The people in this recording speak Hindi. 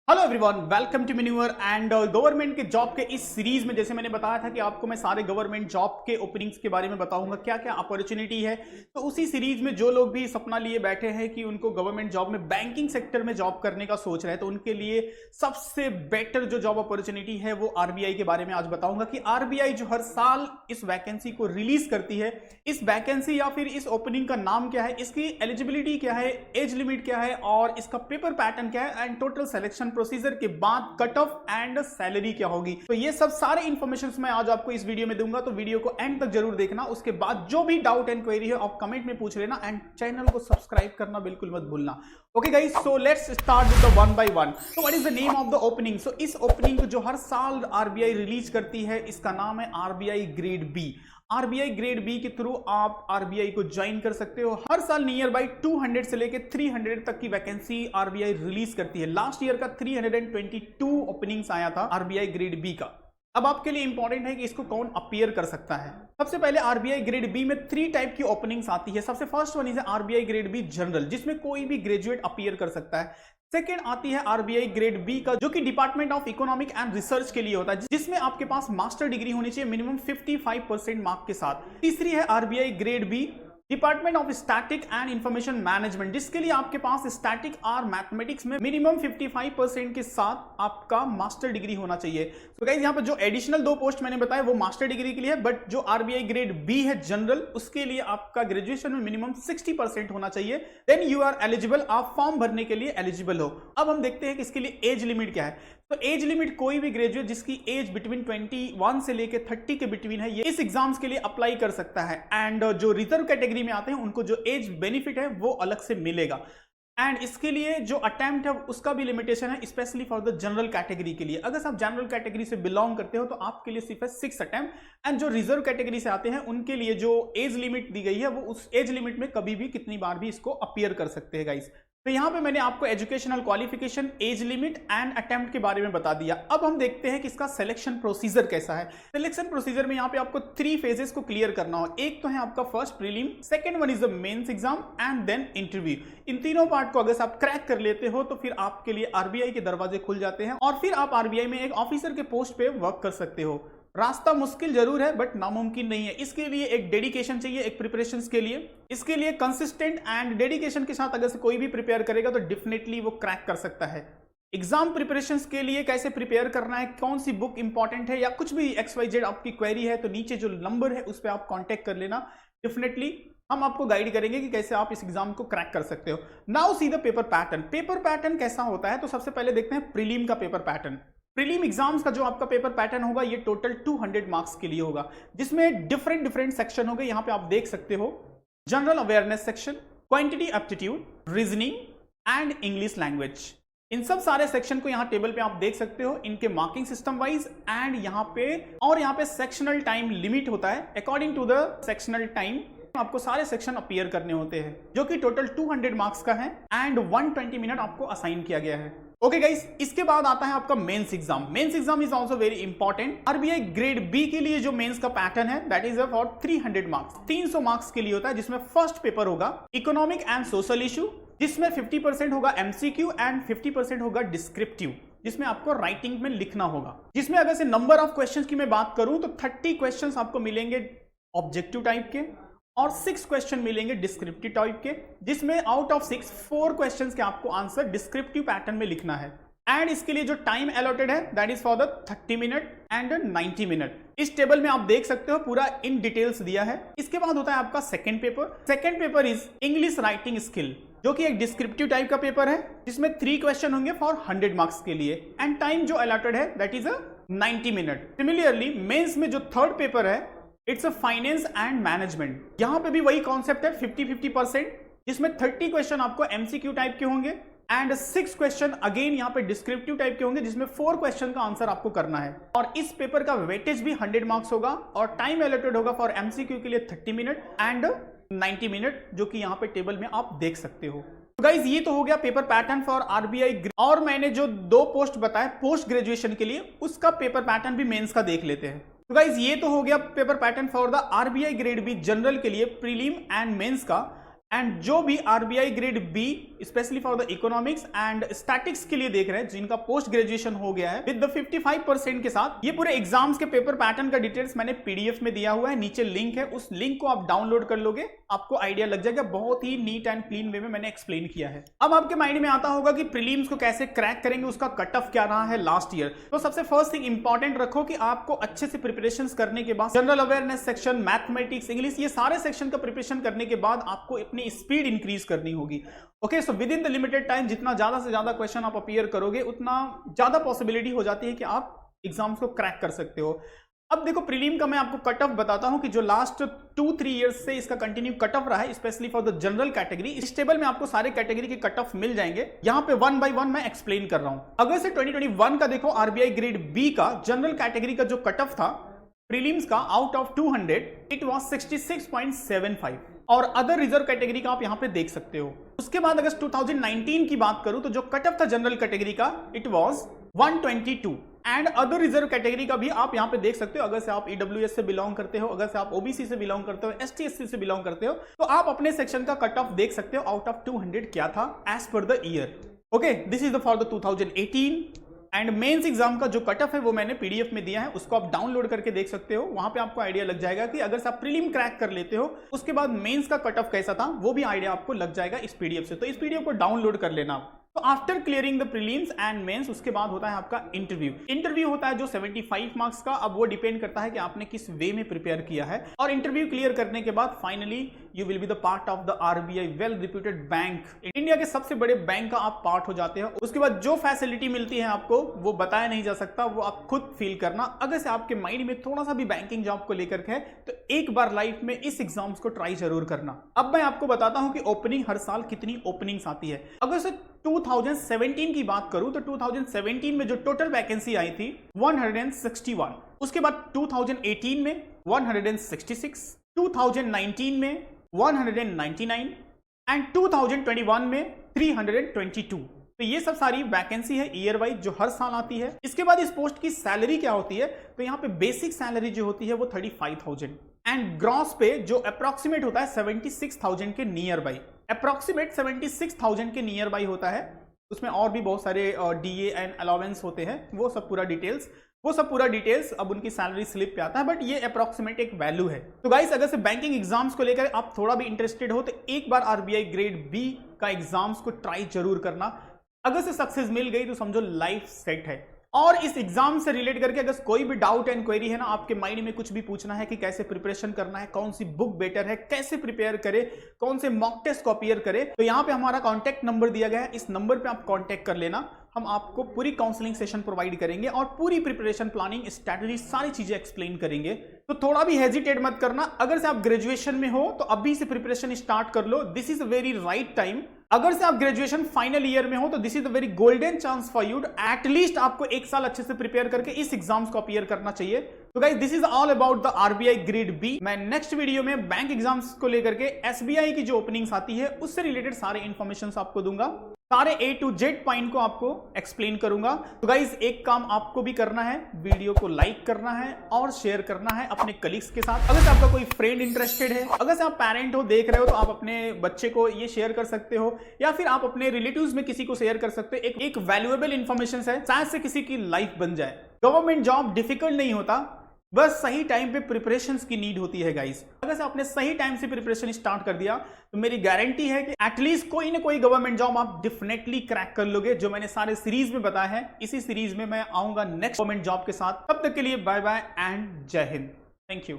हेलो एवरीवन, वेलकम टू मेन्यूअर एंड गवर्नमेंट के जॉब के इस सीरीज में जैसे मैंने बताया था कि आपको मैं सारे गवर्नमेंट जॉब के ओपनिंग्स के बारे में बताऊंगा, क्या क्या अपॉर्चुनिटी है। तो उसी सीरीज में जो लोग भी सपना लिए बैठे हैं कि उनको गवर्नमेंट जॉब में बैंकिंग सेक्टर में जॉब करने का सोच रहे हैं, तो उनके लिए सबसे बेटर जो जॉब अपॉर्चुनिटी है वो आरबीआई के बारे में आज बताऊंगा कि आरबीआई जो हर साल इस वैकेंसी को रिलीज करती है, इस वैकेंसी या फिर इस ओपनिंग का नाम क्या है, इसकी एलिजिबिलिटी क्या है, एज लिमिट क्या है और इसका पेपर पैटर्न क्या है एंड टोटल सिलेक्शन प्रोसीजर के बाद कट ऑफ एंड सैलरी क्या होगी। तो ये सब सारे इंफॉर्मेशन मैं आज आपको इस वीडियो में दूंगा, तो वीडियो को एंड तक जरूर देखना। उसके बाद जो भी डाउट एंड क्वेरी है आप कमेंट में पूछ लेना एंड चैनल को सब्सक्राइब करना बिल्कुल मत भूलना। Okay guys, so let's start with the one by one. तो what is the name of the opening? So इस ओपनिंग को जो हर साल आरबीआई रिलीज करती है, इसका नाम है RBI grade B. RBI grade B के थ्रू आप आरबीआई को ज्वाइन कर सकते हो। हर साल नियर बाई 200 से लेके 300 तक की वैकेंसी आरबीआई रिलीज करती है। लास्ट ईयर का 322 ओपनिंग्स आया था आरबीआई ग्रेड बी का। अब आपके लिए इंपॉर्टेंट है कि इसको कौन अपीयर कर सकता है। सबसे पहले आरबीआई ग्रेड बी में 3 टाइप की ओपनिंग्स आती है। सबसे first one is RBI grade B general, जिसमें कोई भी ग्रेजुएट अपीयर कर सकता है। सेकेंड आती है आरबीआई ग्रेड बी का, जो कि department of economic and research के लिए होता है, जिसमें आपके पास मास्टर डिग्री होनी चाहिए मिनिमम 55% मार्क के साथ। तीसरी है RBI grade B department of static and information management, जिसके लिए आपके पास स्टैटिक और मैथमेटिक्स में मिनिमम 55% के साथ आपका मास्टर डिग्री होना चाहिए। तो गाइस, यहाँ पर जो एडिशनल 2 पोस्ट मैंने बताया वो मास्टर डिग्री के लिए है, बट जो आरबीआई ग्रेड बी है जनरल, उसके लिए आपका ग्रेजुएशन में मिनिमम 60% होना चाहिए। देन यू आर एलिजिबल, आप फॉर्म भरने के लिए एलिजिबल हो। अब हम देखते हैं कि इसके लिए एज लिमिट क्या है। तो एज लिमिट कोई भी ग्रेजुएट जिसकी एज बिटवीन 21 से लेके 30 के बिटवीन है, ये इस एग्जाम्स के लिए अप्लाई कर सकता है। एंड जो रिजर्व कैटेगरी में आते हैं उनको जो एज बेनिफिट है वो अलग से मिलेगा। एंड इसके लिए जो अटेम्प्ट है उसका भी लिमिटेशन है, specially for the general category के लिए। अगर आप जनरल कैटेगरी से बिलोंग करते हो तो आपके लिए सिर्फ 6 अटेम्प्ट। एंड जो रिजर्व कैटेगरी से आते हैं उनके लिए जो एज लिमिट दी गई है वो उस एज लिमिट में कभी भी कितनी बार भी इसको अपीयर कर सकते हैं गाइस। तो यहां पे मैंने आपको educational qualification, age limit and attempt के बारे में बता दिया। अब हम देखते हैं कि इसका सिलेक्शन प्रोसीजर कैसा है। सिलेक्शन प्रोसीजर में यहां पे आपको 3 फेजेस को क्लियर करना हो। एक तो है आपका first prelim, second one is the mains exam and then interview. इन तीनों पार्ट को अगर आप क्रैक कर लेते हो तो फिर आपके लिए आरबीआई के दरवाजे खुल जाते हैं और फिर आप आरबीआई में एक ऑफिसर के पोस्ट पे वर्क कर सकते हो। रास्ता मुश्किल जरूर है बट नामुमकिन नहीं है। इसके लिए एक डेडिकेशन चाहिए, एक प्रिपरेशंस के लिए। इसके लिए कंसिस्टेंट एंड डेडिकेशन के साथ अगर से कोई भी प्रिपेयर करेगा तो डेफिनेटली वो क्रैक कर सकता है। एग्जाम प्रिपरेशंस के लिए कैसे प्रिपेयर करना है, कौन सी बुक इंपॉर्टेंट है या कुछ भी XYZ आपकी क्वेरी है तो नीचे जो नंबर है उस पर आप कॉन्टेक्ट कर लेना। डेफिनेटली हम आपको गाइड करेंगे कि कैसे आप इस एग्जाम को क्रैक कर सकते हो। Now see the paper pattern. Paper pattern कैसा होता है, तो सबसे पहले देखते हैं प्रीलिम का पेपर पैटर्न। प्रीलिम एग्जाम्स का जो आपका पेपर पैटर्न होगा ये टोटल 200 मार्क्स के लिए होगा, जिसमें डिफरेंट सेक्शन होंगे। यहां पे आप देख सकते हो general awareness section, quantity aptitude, reasoning and English language. इन सब सारे सेक्शन को यहाँ टेबल पे आप देख सकते हो, इनके मार्किंग सिस्टम वाइज एंड यहाँ पे सेक्शनल टाइम लिमिट होता है। According to the sectional time आपको सारे सेक्शन अपीयर करने होते हैं, जो कि टोटल 200 मार्क्स का है एंड 120 मिनट आपको असाइन किया गया है। ओके गाइस, इसके बाद आता है आपका mains exam. Mains exam is also very important. RBI grade B के लिए जो मेंस का पैटर्न है that is for 300 marks, 300 marks के लिए होता है, जिसमें फर्स्ट पेपर होगा इकोनॉमिक एंड सोशल इशू, जिसमें 50% होगा एमसीक्यू एंड 50% होगा डिस्क्रिप्टिव, जिसमें आपको राइटिंग में लिखना होगा। जिसमें अगर से नंबर ऑफ क्वेश्चंस की मैं बात करूं तो 30 क्वेश्चंस आपको मिलेंगे ऑब्जेक्टिव टाइप के और 6 क्वेश्चन मिलेंगे डिस्क्रिप्टिव टाइप के, जिसमें आउट ऑफ 6 4 क्वेश्चंस के आपको आंसर डिस्क्रिप्टिव पैटर्न में लिखना है। एंड इसके लिए जो टाइम अलॉटेड है that is for the 30 minute and 90 minute. इस टेबल में आप देख सकते हो पूरा इन डिटेल्स दिया है। इसके बाद होता है आपका second paper. Second paper is English writing skill, जो कि एक डिस्क्रिप्टिव टाइप का पेपर है, जिसमें 3 क्वेश्चन होंगे फॉर 100 मार्क्स के लिए एंड टाइम जो अलॉटेड है that is 90 minute. Similarly mains में जो थर्ड पेपर है it's a finance and management. यहां पे भी वही कॉन्सेप्ट है 50-50%, जिसमें 30 क्वेश्चन आपको एमसीक्यू टाइप के होंगे एंड 6 क्वेश्चन अगेन यहाँ पे डिस्क्रिप्टिव टाइप के होंगे, जिसमें 4 क्वेश्चन का आंसर आपको करना है। और इस पेपर का वेटेज भी 100 मार्क्स होगा और टाइम अलॉटेड होगा फॉर एमसीक्यू के लिए 30 मिनट एंड 90 मिनट, जो कि यहाँ पे टेबल में आप देख सकते हो। तो गाइज, ये तो हो गया पेपर पैटर्न फॉर आरबीआई। और मैंने जो 2 पोस्ट बताए पोस्ट ग्रेजुएशन के लिए, उसका पेपर पैटर्न भी मेंस का देख लेते हैं। तो गाइज, ये तो हो गया paper pattern for the RBI grade B general के लिए प्रीलिम एंड मेंस का। एंड जो भी RBI grade B specially for the economics and statics के लिए देख रहे हैं जिनका पोस्ट ग्रेजुएशन हो गया है विद द 55% के साथ। ये पूरे एग्जाम्स के पेपर पैटर्न का डिटेल्स मैंने पीडीएफ में दिया हुआ है, नीचे लिंक है, उस लिंक को आप डाउनलोड कर लोगे, आपको आइडिया लग जाएगा। बहुत ही नीट एंड क्लीन वे में मैंने एक्सप्लेन किया है। अब आपके माइंड में आता होगा कि प्रीलिम्स को कैसे क्रैक करेंगे, उसका कट ऑफ क्या रहा है लास्ट ईयर। तो सबसे फर्स्ट थिंग इंपॉर्टेंट रखो कि आपको अच्छे से प्रिपरेशन करने के बाद general awareness section, mathematics, English, ये सारे सेक्शन का प्रिपरेशन करने के बाद आपको अपनी स्पीड इंक्रीज करनी होगी। Okay, so with in the limited time जितना ज्यादा से ज्यादा क्वेश्चन आप अपीयर करोगे उतना ज्यादा पॉसिबिलिटी हो जाती है कि आप एग्जाम्स को क्रैक कर सकते हो। अब देखो प्रीलिम का मैं आपको कट ऑफ बताता हूं कि जो लास्ट 2-3 इयर्स से इसका कंटिन्यू कट ऑफ रहा है, specially for the general category. इस टेबल में आपको सारे कैटेगरी के कट ऑफ मिल जाएंगे, यहां पे 1 by 1 मैं एक्सप्लेन कर रहा हूं। अगर से 2021 का देखो आरबीआई ग्रेड बी का जनरल कैटेगरी का जो कट ऑफ था प्रीलिम्स का, आउट ऑफ 200 इट वाज 66.75 और अदर रिजर्व कैटेगरी का आप यहां पे देख सकते हो। उसके बाद अगर 2019 की बात करूं तो जो कट ऑफ था जनरल कैटेगरी का it was 122 and other reserve category का भी आप यहां पे देख सकते हो। अगर से आप ईडब्ल्यूएस से बिलोंग करते हो, अगर से आप ओबीसी से बिलोंग करते हो, एसटी एससी से बिलोंग करते हो, तो आप अपने सेक्शन का कट ऑफ देख सकते हो आउट ऑफ 200 क्या था as per the year. Okay, this is the for the 2018 and mains exam का जो कट ऑफ है वो मैंने पीडीएफ में दिया है, उसको आप डाउनलोड करके देख सकते हो। वहां पे आपको आइडिया लग जाएगा कि अगर आप प्रीलिम क्रैक कर लेते हो उसके बाद मेंस का कट ऑफ कैसा था, वो भी आइडिया आपको लग जाएगा इस पीडीएफ से। तो इस पीडीएफ को डाउनलोड कर लेना। तो after clearing the prelims and mains उसके बाद होता है आपका इंटरव्यू। इंटरव्यू होता है जो 75 मार्क्स का। अब वो डिपेंड करता है कि आपने किस वे में प्रिपेयर किया है। और इंटरव्यू क्लियर करने के बाद finally you will be the part of the RBI well reputed bank, India के सबसे बड़े बैंक का आप पार्ट हो जाते हो। उसके बाद जो फैसिलिटी मिलती है आपको वो बताया नहीं जा सकता, वो आप खुद फील करना। अगर से आपके माइंड में थोड़ा सा भी बैंकिंग जॉब को लेकर के है तो एक बार लाइफ में इस एग्जाम्स को ट्राई जरूर करना। अब मैं आपको बताता हूं कि ओपनिंग हर साल कितनी ओपनिंग्स आती है। अगर से 2017 की बात करूं तो 2017 में जो टोटल वैकेंसी आई थी 161, उसके बाद 2018 में 166, 2019 में 199 एंड 2021 में 322। तो ये सब सारी वैकेंसी है ईयर वाइज जो हर साल आती है। इसके बाद इस पोस्ट की सैलरी क्या होती है, तो यहाँ पे बेसिक सैलरी जो होती है वो 35,000 एंड ग्रॉस पे जो अप्रोक्सीमेट होता है 76,000 के नियर बाई, अप्रोक्सीमेट 76,000 के नियर बाई होता है। उसमें और भी बहुत सारे डीए एंड अलाउंस होते हैं, वो सब पूरा डिटेल्स अब उनकी सैलरी स्लिप पे आता है, बट ये अप्रोक्सीमेट एक वैल्यू है। तो गाइस अगर से बैंकिंग एग्जाम्स को लेकर आप थोड़ा भी इंटरेस्टेड हो तो एक बार आरबीआई ग्रेड बी का एग्जाम्स को ट्राई जरूर करना। अगर से सक्सेस मिल गई तो समझो लाइफ सेट है। और इस एग्जाम से रिलेट करके अगर कोई भी डाउट एंड क्वेरी है ना, आपके माइंड में कुछ भी पूछना है कि कैसे प्रिपरेशन करना है, कौन सी बुक बेटर है, कैसे प्रिपेयर करे, कौन से मॉक टेस्ट को अपीयर करे, तो यहाँ पे हमारा कॉन्टैक्ट नंबर दिया गया है, इस नंबर पे आप कॉन्टैक्ट कर लेना। हम आपको पूरी काउंसलिंग सेशन प्रोवाइड करेंगे और पूरी प्रिपरेशन प्लानिंग स्ट्रैटेजी सारी चीजें एक्सप्लेन करेंगे। तो थोड़ा भी हेजिटेट मत करना। अगर से आप ग्रेजुएशन में हो तो अभी से प्रिपरेशन स्टार्ट कर लो, this is a very right time. अगर से आप ग्रेजुएशन फाइनल ईयर में हो तो this is a very golden chance for you. At least आपको एक साल अच्छे से प्रिपेयर करके इस एग्जाम्स को अपीयर करना चाहिए। तो guys this is all about the RBI grade B. मैं नेक्स्ट वीडियो में बैंक एग्जाम्स को लेकर के एसबीआई की जो ओपनिंग्स आती है उससे रिलेटेड सारे इंफॉर्मेशन आपको दूंगा, सारे A to Z पॉइंट को आपको एक्सप्लेन करूंगा। तो गाइज एक काम आपको भी करना है, वीडियो को लाइक करना है और शेयर करना है अपने कलीग्स के साथ। अगर से आपका कोई फ्रेंड इंटरेस्टेड है, अगर से आप पेरेंट हो देख रहे हो तो आप अपने बच्चे को ये शेयर कर सकते हो या फिर आप अपने रिलेटिव्स में किसी को शेयर कर सकते हो। एक वैल्यूएबल इंफॉर्मेशन है, शायद से किसी की लाइफ बन जाए। गवर्नमेंट जॉब डिफिकल्ट नहीं होता, बस सही टाइम पे प्रिपरेशंस की नीड होती है गाइस। अगर से आपने सही टाइम से प्रिपरेशन स्टार्ट कर दिया तो मेरी गारंटी है कि एटलीस्ट कोई ना कोई गवर्नमेंट जॉब आप डेफिनेटली क्रैक कर लोगे, जो मैंने सारे सीरीज में बताया है। इसी सीरीज में मैं आऊंगा नेक्स्ट गवर्नमेंट जॉब के साथ। तब तक के लिए बाय बाय एंड जय हिंद। Thank you.